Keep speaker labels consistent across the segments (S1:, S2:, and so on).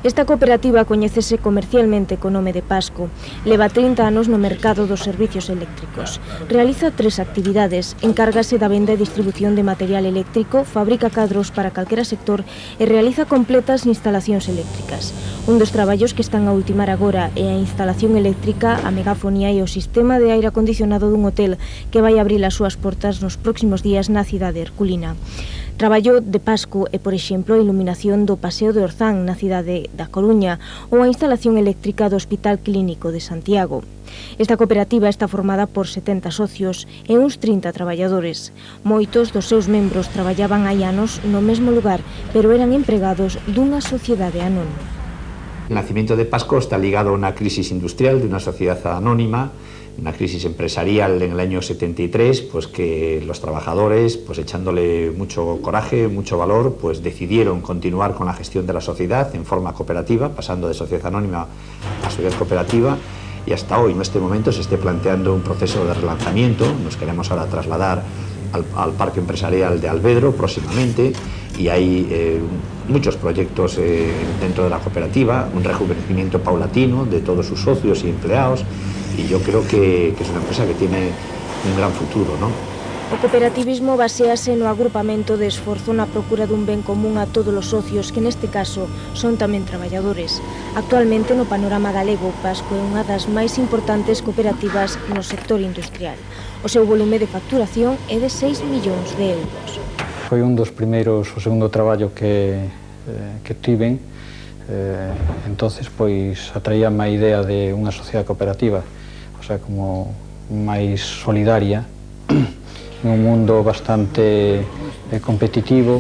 S1: Esta cooperativa coñécese comercialmente co nome de Pasco. Leva 30 anos no mercado dos servicios eléctricos. Realiza 3 actividades. Encárgase da venda e distribución de material eléctrico, fabrica cadros para calquera sector e realiza completas instalacións eléctricas. Un dos traballos que están a ultimar agora é a instalación eléctrica, a megafonía e o sistema de aire acondicionado dun hotel que vai abrir as súas portas nos próximos días na cidade herculina. Traballo de Pasco é, por exemplo, a iluminación do Paseo de Orzán na cidade da Coruña ou a instalación eléctrica do Hospital Clínico de Santiago. Esta cooperativa está formada por 70 socios e uns 30 traballadores. Moitos dos seus membros traballaban hai anos no mesmo lugar, pero eran empregados dunha sociedade anónima.
S2: El nacimiento de Pasco está ligado a una crisis industrial de una sociedad anónima, una crisis empresarial en el año 73, pues que los trabajadores, pues echándole mucho coraje, mucho valor, pues decidieron continuar con la gestión de la sociedad en forma cooperativa, pasando de sociedad anónima a sociedad cooperativa, y hasta hoy, en este momento, se esté planteando un proceso de relanzamiento. Nos queremos ahora trasladar al parque empresarial de Alvedro próximamente, y hay muchos proyectos dentro de la cooperativa, un rejuvenecimiento paulatino de todos sus socios y empleados, y yo creo que es una empresa que tiene un gran futuro, ¿no?
S1: O cooperativismo basease no agrupamento de esforzo na procura dun ben común a todos os socios, que neste caso son tamén traballadores. Actualmente no panorama galego, Pasco é unha das máis importantes cooperativas no sector industrial. O seu volume de facturación é de 6 millóns de euros.
S3: Foi un dos primeiros, o segundo traballo que tiven, entonces pois atraíame a idea de unha sociedade cooperativa, o sea, como máis solidaria, nun mundo bastante competitivo.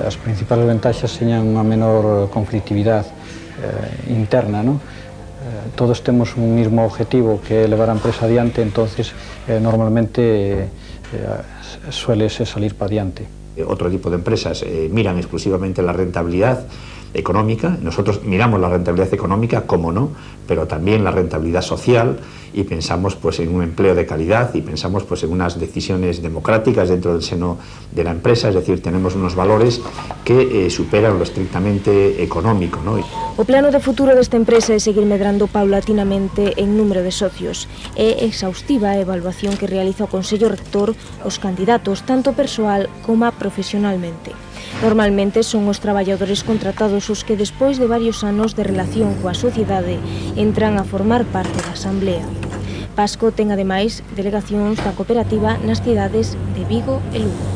S3: As principais ventaxas señan unha menor conflictividade interna, non? Todos temos un mismo objetivo, que é levar a empresa adiante, entonces normalmente suelese salir para adiante.
S2: Otro tipo de empresas miran exclusivamente la rentabilidad económica. Nosotros miramos la rentabilidad económica, como no, pero también la rentabilidad social, y pensamos pues en un empleo de calidad, y pensamos pues en unas decisiones democráticas dentro del seno de la empresa. Es decir, tenemos unos valores que superan lo estrictamente económico, ¿no?
S1: O plano de futuro desta empresa é seguir medrando paulatinamente en número de socios. É exhaustiva a evaluación que realiza o Consello Rector os candidatos, tanto persoal como profesionalmente. Normalmente son os traballadores contratados os que, despois de varios anos de relación coa sociedade, entran a formar parte da Asamblea. Pasco ten, ademais, delegacións da cooperativa nas cidades de Vigo e Lugo.